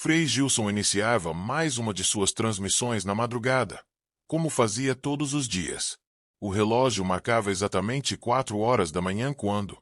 Frei Gilson iniciava mais uma de suas transmissões na madrugada, como fazia todos os dias. O relógio marcava exatamente 4 horas da manhã quando,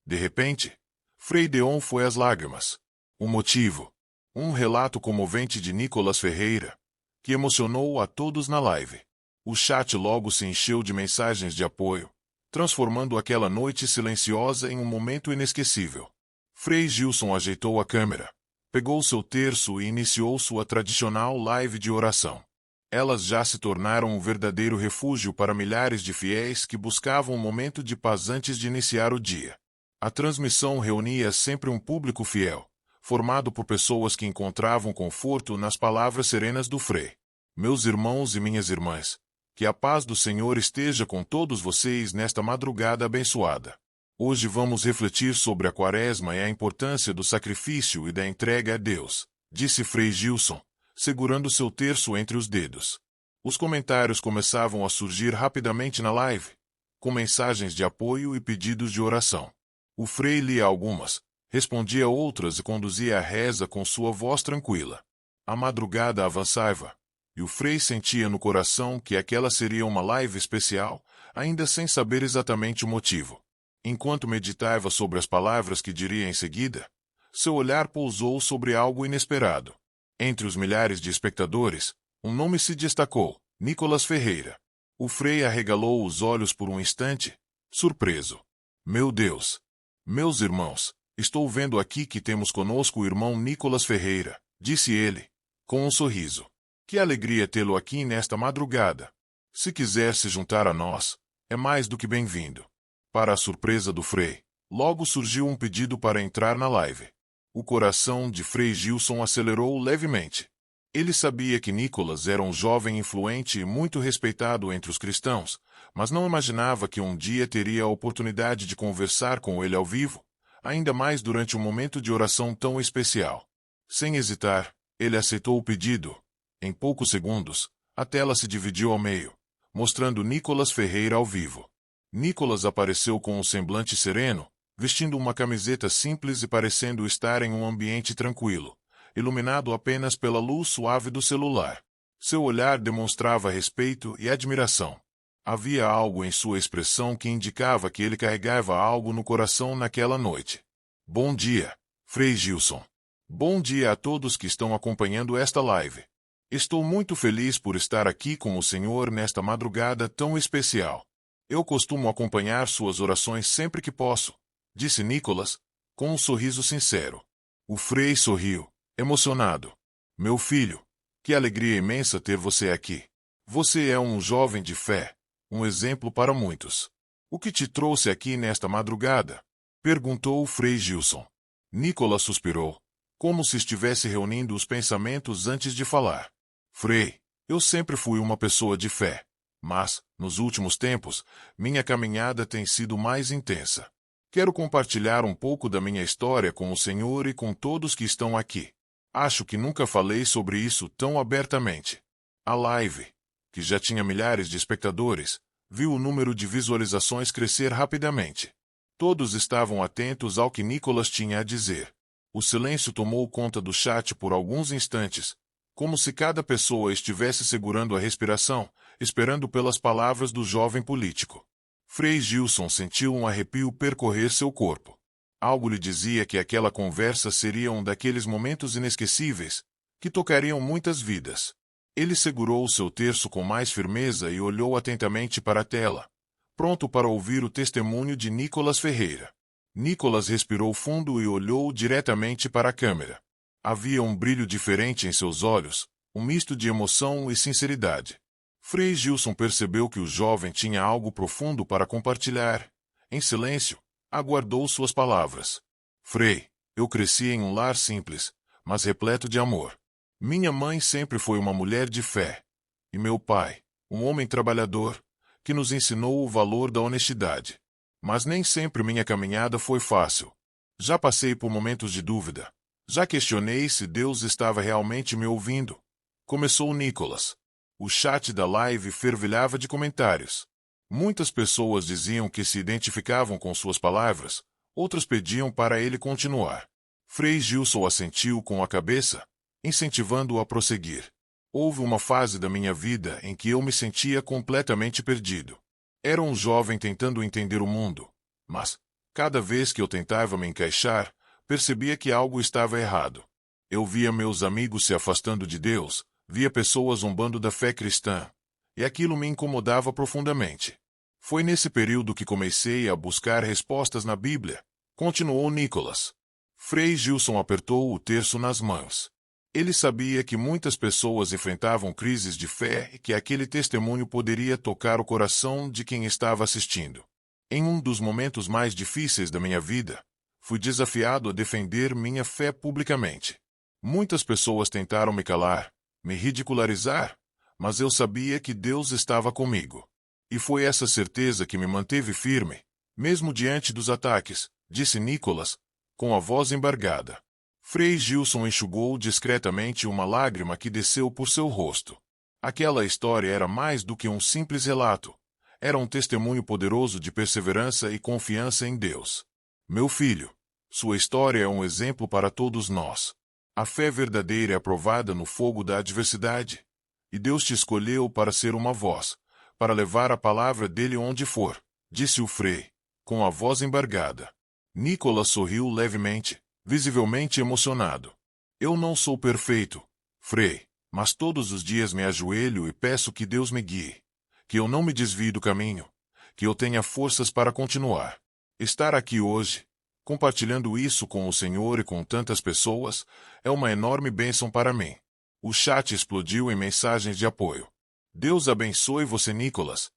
de repente, Frei Deon foi às lágrimas. O motivo? Um relato comovente de Nicolas Ferreira, que emocionou a todos na live. O chat logo se encheu de mensagens de apoio, transformando aquela noite silenciosa em um momento inesquecível. Frei Gilson ajeitou a câmera, pegou seu terço e iniciou sua tradicional live de oração. Elas já se tornaram um verdadeiro refúgio para milhares de fiéis que buscavam um momento de paz antes de iniciar o dia. A transmissão reunia sempre um público fiel, formado por pessoas que encontravam conforto nas palavras serenas do Frei. Meus irmãos e minhas irmãs, que a paz do Senhor esteja com todos vocês nesta madrugada abençoada. Hoje vamos refletir sobre a Quaresma e a importância do sacrifício e da entrega a Deus, disse Frei Gilson, segurando seu terço entre os dedos. Os comentários começavam a surgir rapidamente na live, com mensagens de apoio e pedidos de oração. O Frei lia algumas, respondia outras e conduzia a reza com sua voz tranquila. A madrugada avançava, e o Frei sentia no coração que aquela seria uma live especial, ainda sem saber exatamente o motivo. Enquanto meditava sobre as palavras que diria em seguida, seu olhar pousou sobre algo inesperado. Entre os milhares de espectadores, um nome se destacou: Nicolas Ferreira. O Frei arregalou os olhos por um instante, surpreso. Meu Deus! Meus irmãos, estou vendo aqui que temos conosco o irmão Nicolas Ferreira, disse ele, com um sorriso. Que alegria tê-lo aqui nesta madrugada. Se quiser se juntar a nós, é mais do que bem-vindo. Para a surpresa do Frei, logo surgiu um pedido para entrar na live. O coração de Frei Gilson acelerou levemente. Ele sabia que Nicolas era um jovem influente e muito respeitado entre os cristãos, mas não imaginava que um dia teria a oportunidade de conversar com ele ao vivo, ainda mais durante um momento de oração tão especial. Sem hesitar, ele aceitou o pedido. Em poucos segundos, a tela se dividiu ao meio, mostrando Nicolas Ferreira ao vivo. Nicolas apareceu com um semblante sereno, vestindo uma camiseta simples e parecendo estar em um ambiente tranquilo, iluminado apenas pela luz suave do celular. Seu olhar demonstrava respeito e admiração. Havia algo em sua expressão que indicava que ele carregava algo no coração naquela noite. Bom dia, Frei Gilson. Bom dia a todos que estão acompanhando esta live. Estou muito feliz por estar aqui com o Senhor nesta madrugada tão especial. Eu costumo acompanhar suas orações sempre que posso, disse Nicolas, com um sorriso sincero. O Frei sorriu, emocionado. Meu filho, que alegria imensa ter você aqui. Você é um jovem de fé, um exemplo para muitos. O que te trouxe aqui nesta madrugada? Perguntou o Frei Gilson. Nicolas suspirou, como se estivesse reunindo os pensamentos antes de falar. Frei, eu sempre fui uma pessoa de fé, mas, nos últimos tempos, minha caminhada tem sido mais intensa. Quero compartilhar um pouco da minha história com o Senhor e com todos que estão aqui. Acho que nunca falei sobre isso tão abertamente. A live, que já tinha milhares de espectadores, viu o número de visualizações crescer rapidamente. Todos estavam atentos ao que Nicolas tinha a dizer. O silêncio tomou conta do chat por alguns instantes, como se cada pessoa estivesse segurando a respiração, esperando pelas palavras do jovem político. Frei Gilson sentiu um arrepio percorrer seu corpo. Algo lhe dizia que aquela conversa seria um daqueles momentos inesquecíveis, que tocariam muitas vidas. Ele segurou o seu terço com mais firmeza e olhou atentamente para a tela, pronto para ouvir o testemunho de Nicolas Ferreira. Nicolas respirou fundo e olhou diretamente para a câmera. Havia um brilho diferente em seus olhos, um misto de emoção e sinceridade. Frei Gilson percebeu que o jovem tinha algo profundo para compartilhar. Em silêncio, aguardou suas palavras. Frei, eu cresci em um lar simples, mas repleto de amor. Minha mãe sempre foi uma mulher de fé. E meu pai, um homem trabalhador, que nos ensinou o valor da honestidade. Mas nem sempre minha caminhada foi fácil. Já passei por momentos de dúvida. Já questionei se Deus estava realmente me ouvindo. Começou Nicolas. O chat da live fervilhava de comentários. Muitas pessoas diziam que se identificavam com suas palavras, outras pediam para ele continuar. Frei Gilson assentiu com a cabeça, incentivando-o a prosseguir. Houve uma fase da minha vida em que eu me sentia completamente perdido. Era um jovem tentando entender o mundo, mas, cada vez que eu tentava me encaixar, percebia que algo estava errado. Eu via meus amigos se afastando de Deus, via pessoas zombando da fé cristã, e aquilo me incomodava profundamente. Foi nesse período que comecei a buscar respostas na Bíblia, continuou Nicholas. Frei Gilson apertou o terço nas mãos. Ele sabia que muitas pessoas enfrentavam crises de fé e que aquele testemunho poderia tocar o coração de quem estava assistindo. Em um dos momentos mais difíceis da minha vida, fui desafiado a defender minha fé publicamente. Muitas pessoas tentaram me calar, me ridicularizar, mas eu sabia que Deus estava comigo. E foi essa certeza que me manteve firme, mesmo diante dos ataques, disse Nicholas, com a voz embargada. Frei Gilson enxugou discretamente uma lágrima que desceu por seu rosto. Aquela história era mais do que um simples relato. Era um testemunho poderoso de perseverança e confiança em Deus. Meu filho, sua história é um exemplo para todos nós. A fé verdadeira é aprovada no fogo da adversidade. E Deus te escolheu para ser uma voz, para levar a palavra dele onde for, disse o Frei, com a voz embargada. Nicholas sorriu levemente, visivelmente emocionado. Eu não sou perfeito, Frei, mas todos os dias me ajoelho e peço que Deus me guie, que eu não me desvie do caminho, que eu tenha forças para continuar. Estar aqui hoje, compartilhando isso com o Senhor e com tantas pessoas, é uma enorme bênção para mim. O chat explodiu em mensagens de apoio. Deus abençoe você, Nicholas.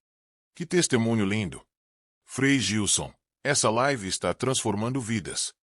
Que testemunho lindo. Frei Gilson, essa live está transformando vidas.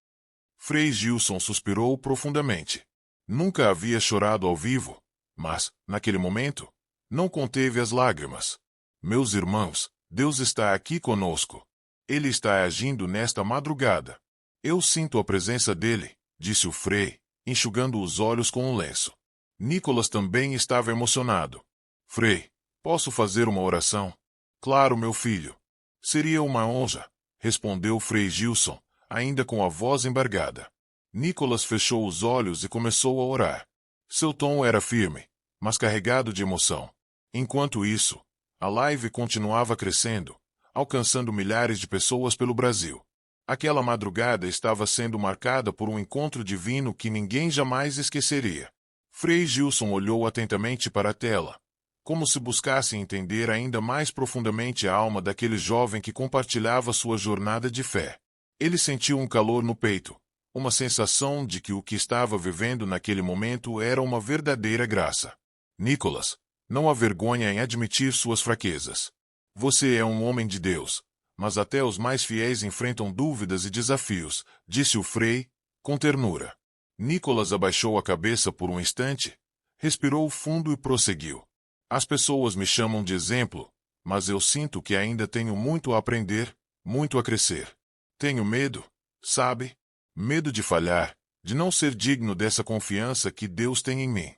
Frei Gilson suspirou profundamente. Nunca havia chorado ao vivo, mas, naquele momento, não conteve as lágrimas. Meus irmãos, Deus está aqui conosco. Ele está agindo nesta madrugada. Eu sinto a presença dele, disse o Frei, enxugando os olhos com um lenço. Nicholas também estava emocionado. Frei, posso fazer uma oração? Claro, meu filho. Seria uma honra, respondeu Frei Gilson, ainda com a voz embargada. Nicholas fechou os olhos e começou a orar. Seu tom era firme, mas carregado de emoção. Enquanto isso, a live continuava crescendo, alcançando milhares de pessoas pelo Brasil. Aquela madrugada estava sendo marcada por um encontro divino que ninguém jamais esqueceria. Frei Gilson olhou atentamente para a tela, como se buscasse entender ainda mais profundamente a alma daquele jovem que compartilhava sua jornada de fé. Ele sentiu um calor no peito, uma sensação de que o que estava vivendo naquele momento era uma verdadeira graça. Nicholas, não há vergonha em admitir suas fraquezas. Você é um homem de Deus, mas até os mais fiéis enfrentam dúvidas e desafios, disse o Frei, com ternura. Nicholas abaixou a cabeça por um instante, respirou fundo e prosseguiu. As pessoas me chamam de exemplo, mas eu sinto que ainda tenho muito a aprender, muito a crescer. Tenho medo, sabe? Medo de falhar, de não ser digno dessa confiança que Deus tem em mim.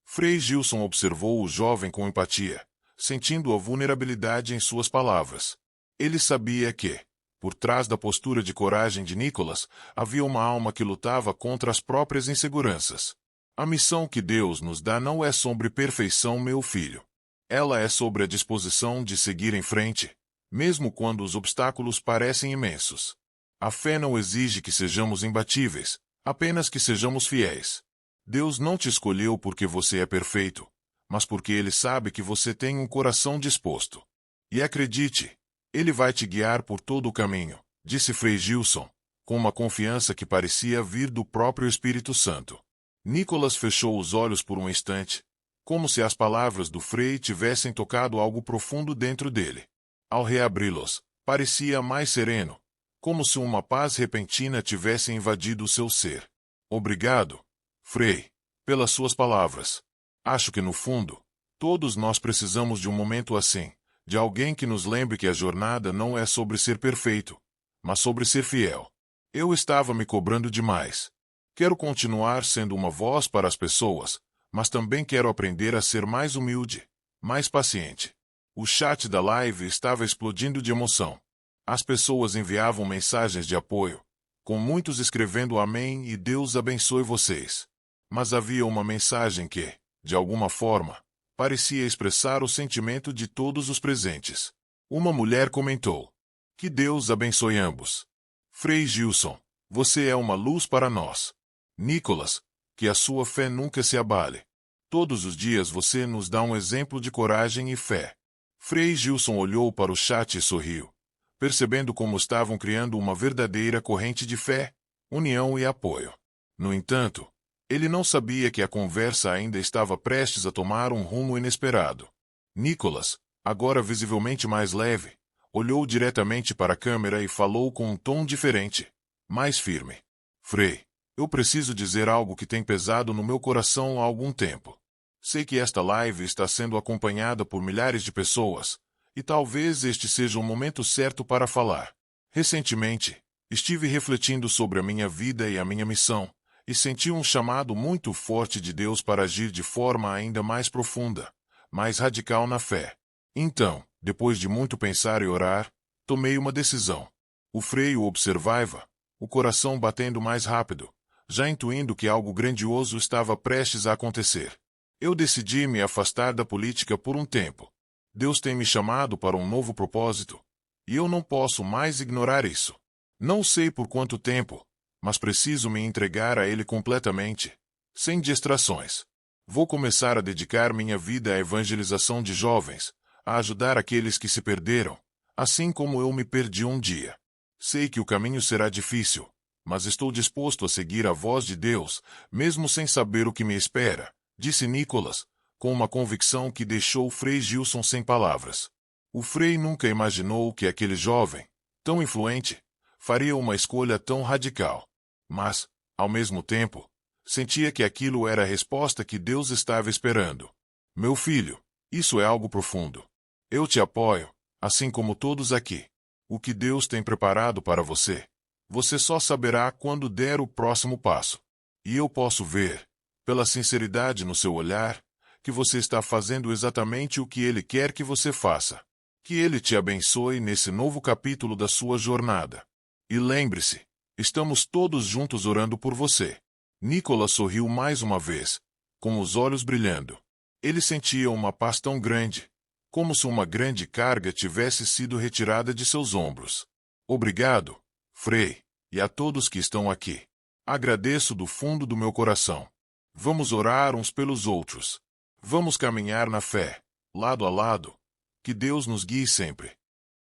Frei Gilson observou o jovem com empatia, sentindo a vulnerabilidade em suas palavras. Ele sabia que, por trás da postura de coragem de Nicholas, havia uma alma que lutava contra as próprias inseguranças. A missão que Deus nos dá não é sobre perfeição, meu filho. Ela é sobre a disposição de seguir em frente, mesmo quando os obstáculos parecem imensos. A fé não exige que sejamos imbatíveis, apenas que sejamos fiéis. Deus não te escolheu porque você é perfeito, mas porque Ele sabe que você tem um coração disposto. E acredite, Ele vai te guiar por todo o caminho, disse Frei Gilson, com uma confiança que parecia vir do próprio Espírito Santo. Nicholas fechou os olhos por um instante, como se as palavras do Frei tivessem tocado algo profundo dentro dele. Ao reabri-los, parecia mais sereno, como se uma paz repentina tivesse invadido o seu ser. Obrigado, Frei, pelas suas palavras. Acho que no fundo, todos nós precisamos de um momento assim, de alguém que nos lembre que a jornada não é sobre ser perfeito, mas sobre ser fiel. Eu estava me cobrando demais. Quero continuar sendo uma voz para as pessoas, mas também quero aprender a ser mais humilde, mais paciente. O chat da live estava explodindo de emoção. As pessoas enviavam mensagens de apoio, com muitos escrevendo amém e Deus abençoe vocês. Mas havia uma mensagem que, de alguma forma, parecia expressar o sentimento de todos os presentes. Uma mulher comentou: "Que Deus abençoe ambos. Frei Gilson, você é uma luz para nós. Nicholas, que a sua fé nunca se abale. Todos os dias você nos dá um exemplo de coragem e fé." Frei Gilson olhou para o chat e sorriu, percebendo como estavam criando uma verdadeira corrente de fé, união e apoio. No entanto, ele não sabia que a conversa ainda estava prestes a tomar um rumo inesperado. Nicholas, agora visivelmente mais leve, olhou diretamente para a câmera e falou com um tom diferente, mais firme. "Frei, eu preciso dizer algo que tem pesado no meu coração há algum tempo. Sei que esta live está sendo acompanhada por milhares de pessoas, e talvez este seja o momento certo para falar. Recentemente, estive refletindo sobre a minha vida e a minha missão, e senti um chamado muito forte de Deus para agir de forma ainda mais profunda, mais radical na fé. Então, depois de muito pensar e orar, tomei uma decisão." O Frei o observava, o coração batendo mais rápido, já intuindo que algo grandioso estava prestes a acontecer. "Eu decidi me afastar da política por um tempo. Deus tem me chamado para um novo propósito, e eu não posso mais ignorar isso. Não sei por quanto tempo, mas preciso me entregar a Ele completamente, sem distrações. Vou começar a dedicar minha vida à evangelização de jovens, a ajudar aqueles que se perderam, assim como eu me perdi um dia. Sei que o caminho será difícil, mas estou disposto a seguir a voz de Deus, mesmo sem saber o que me espera", disse Nicholas, com uma convicção que deixou Frei Gilson sem palavras. O Frei nunca imaginou que aquele jovem, tão influente, faria uma escolha tão radical. Mas, ao mesmo tempo, sentia que aquilo era a resposta que Deus estava esperando. "Meu filho, isso é algo profundo. Eu te apoio, assim como todos aqui. O que Deus tem preparado para você, você só saberá quando der o próximo passo. E eu posso ver, pela sinceridade no seu olhar, que você está fazendo exatamente o que Ele quer que você faça. Que Ele te abençoe nesse novo capítulo da sua jornada. E lembre-se, estamos todos juntos orando por você." Nicholas sorriu mais uma vez, com os olhos brilhando. Ele sentia uma paz tão grande, como se uma grande carga tivesse sido retirada de seus ombros. "Obrigado, Frei, e a todos que estão aqui. Agradeço do fundo do meu coração. Vamos orar uns pelos outros. Vamos caminhar na fé, lado a lado. Que Deus nos guie sempre."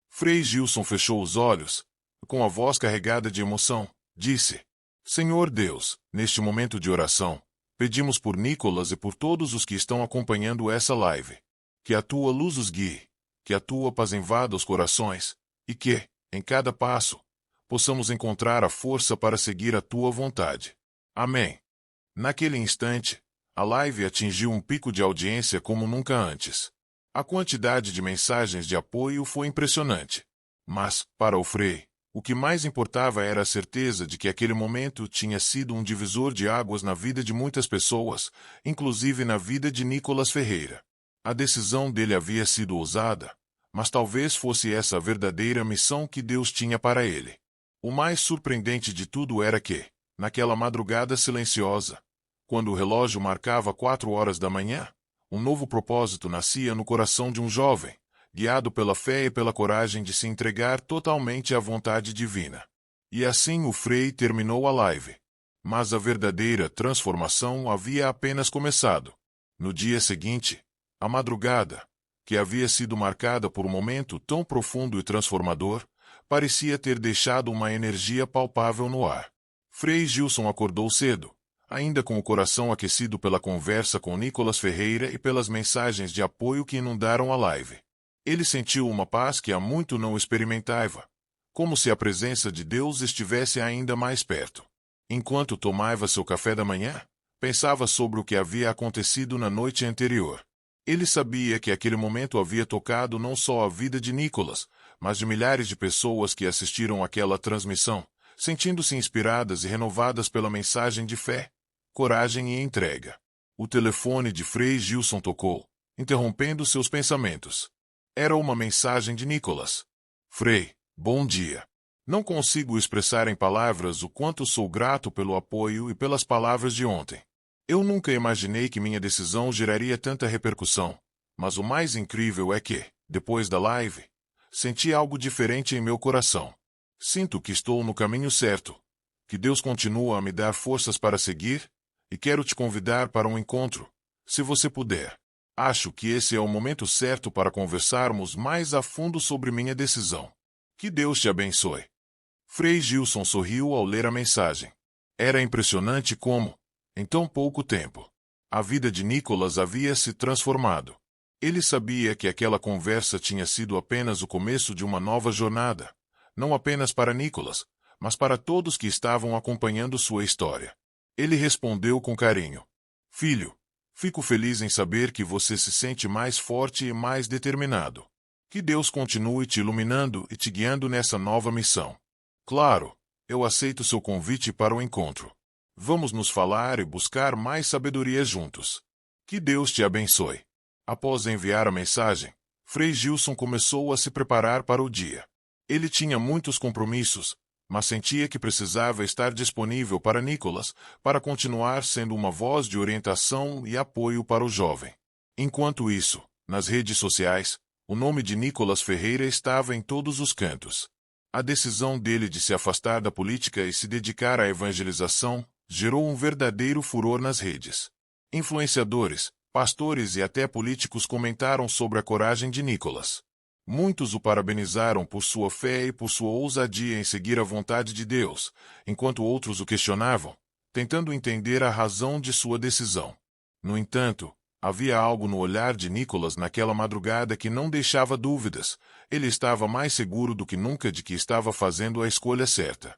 Frei Gilson fechou os olhos, com a voz carregada de emoção, disse: "Senhor Deus, neste momento de oração, pedimos por Nicholas e por todos os que estão acompanhando essa live. Que a tua luz os guie, que a tua paz invada os corações, e que, em cada passo, possamos encontrar a força para seguir a tua vontade. Amém." Naquele instante, a live atingiu um pico de audiência como nunca antes. A quantidade de mensagens de apoio foi impressionante. Mas, para o Frei, o que mais importava era a certeza de que aquele momento tinha sido um divisor de águas na vida de muitas pessoas, inclusive na vida de Nicholas Ferreira. A decisão dele havia sido ousada, mas talvez fosse essa a verdadeira missão que Deus tinha para ele. O mais surpreendente de tudo era que, naquela madrugada silenciosa, quando o relógio marcava 4 horas da manhã, um novo propósito nascia no coração de um jovem, guiado pela fé e pela coragem de se entregar totalmente à vontade divina. E assim o Frei terminou a live. Mas a verdadeira transformação havia apenas começado. No dia seguinte, a madrugada, que havia sido marcada por um momento tão profundo e transformador, parecia ter deixado uma energia palpável no ar. Frei Gilson acordou cedo, ainda com o coração aquecido pela conversa com Nicholas Ferreira e pelas mensagens de apoio que inundaram a live. Ele sentiu uma paz que há muito não experimentava, como se a presença de Deus estivesse ainda mais perto. Enquanto tomava seu café da manhã, pensava sobre o que havia acontecido na noite anterior. Ele sabia que aquele momento havia tocado não só a vida de Nicholas, mas de milhares de pessoas que assistiram àquela transmissão, sentindo-se inspiradas e renovadas pela mensagem de fé, coragem e entrega. O telefone de Frei Gilson tocou, interrompendo seus pensamentos. Era uma mensagem de Nicholas. "Frei, bom dia. Não consigo expressar em palavras o quanto sou grato pelo apoio e pelas palavras de ontem. Eu nunca imaginei que minha decisão geraria tanta repercussão, mas o mais incrível é que, depois da live, senti algo diferente em meu coração. Sinto que estou no caminho certo, que Deus continua a me dar forças para seguir, e quero te convidar para um encontro, se você puder. Acho que esse é o momento certo para conversarmos mais a fundo sobre minha decisão. Que Deus te abençoe. Frei Gilson sorriu ao ler a mensagem. Era impressionante como, em tão pouco tempo, a vida de Nicholas havia se transformado. Ele sabia que aquela conversa tinha sido apenas o começo de uma nova jornada, não apenas para Nicholas, mas para todos que estavam acompanhando sua história. Ele respondeu com carinho: Filho, fico feliz em saber que você se sente mais forte e mais determinado. Que Deus continue te iluminando e te guiando nessa nova missão. Claro, eu aceito seu convite para o encontro. Vamos nos falar e buscar mais sabedoria juntos. Que Deus te abençoe. Após enviar a mensagem, Frei Gilson começou a se preparar para o dia. Ele tinha muitos compromissos, mas sentia que precisava estar disponível para Nicholas para continuar sendo uma voz de orientação e apoio para o jovem. Enquanto isso, nas redes sociais, o nome de Nicholas Ferreira estava em todos os cantos. A decisão dele de se afastar da política e se dedicar à evangelização gerou um verdadeiro furor nas redes. Influenciadores, pastores e até políticos comentaram sobre a coragem de Nicholas. Muitos o parabenizaram por sua fé e por sua ousadia em seguir a vontade de Deus, enquanto outros o questionavam, tentando entender a razão de sua decisão. No entanto, havia algo no olhar de Nicholas naquela madrugada que não deixava dúvidas. Ele estava mais seguro do que nunca de que estava fazendo a escolha certa.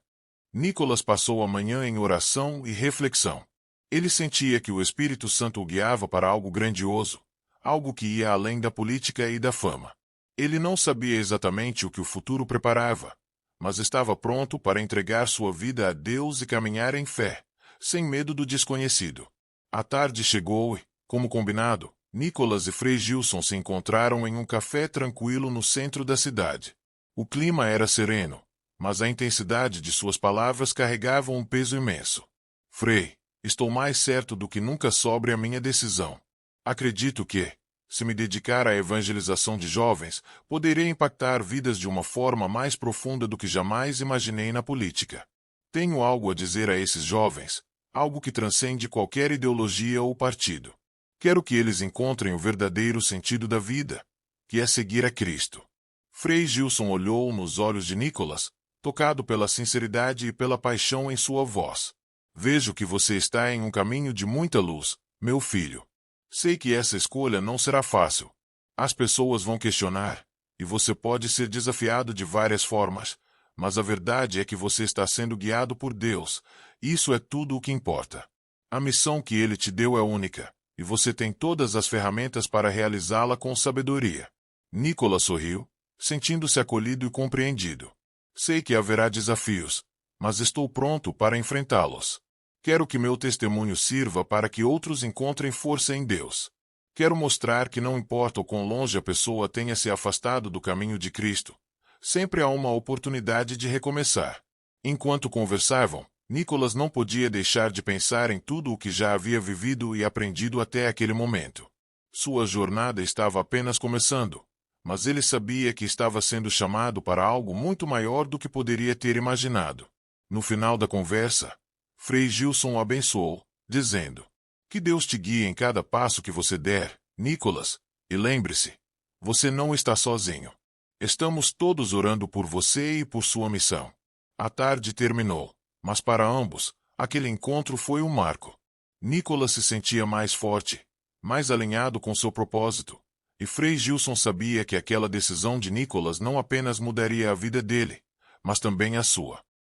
Nicholas passou a manhã em oração e reflexão. Ele sentia que o Espírito Santo o guiava para algo grandioso, algo que ia além da política e da fama. Ele não sabia exatamente o que o futuro preparava, mas estava pronto para entregar sua vida a Deus e caminhar em fé, sem medo do desconhecido. A tarde chegou e, como combinado, Nicholas e Frei Gilson se encontraram em um café tranquilo no centro da cidade. O clima era sereno, mas a intensidade de suas palavras carregava um peso imenso. Frei, estou mais certo do que nunca sobre a minha decisão. Acredito que, se me dedicar à evangelização de jovens, poderei impactar vidas de uma forma mais profunda do que jamais imaginei na política. Tenho algo a dizer a esses jovens, algo que transcende qualquer ideologia ou partido. Quero que eles encontrem o verdadeiro sentido da vida, que é seguir a Cristo. Frei Gilson olhou nos olhos de Nicholas, tocado pela sinceridade e pela paixão em sua voz. Vejo que você está em um caminho de muita luz, meu filho. Sei que essa escolha não será fácil. As pessoas vão questionar, e você pode ser desafiado de várias formas, mas a verdade é que você está sendo guiado por Deus. Isso é tudo o que importa. A missão que Ele te deu é única, e você tem todas as ferramentas para realizá-la com sabedoria. Nicholas sorriu, sentindo-se acolhido e compreendido. Sei que haverá desafios, mas estou pronto para enfrentá-los. Quero que meu testemunho sirva para que outros encontrem força em Deus. Quero mostrar que não importa o quão longe a pessoa tenha se afastado do caminho de Cristo, sempre há uma oportunidade de recomeçar. Enquanto conversavam, Nicholas não podia deixar de pensar em tudo o que já havia vivido e aprendido até aquele momento. Sua jornada estava apenas começando, mas ele sabia que estava sendo chamado para algo muito maior do que poderia ter imaginado. No final da conversa, Frei Gilson o abençoou, dizendo: Que Deus te guie em cada passo que você der, Nicholas, e lembre-se, você não está sozinho. Estamos todos orando por você e por sua missão. A tarde terminou, mas para ambos, aquele encontro foi um marco. Nicholas se sentia mais forte, mais alinhado com seu propósito, e Frei Gilson sabia que aquela decisão de Nicholas não apenas mudaria a vida dele, mas também a sua.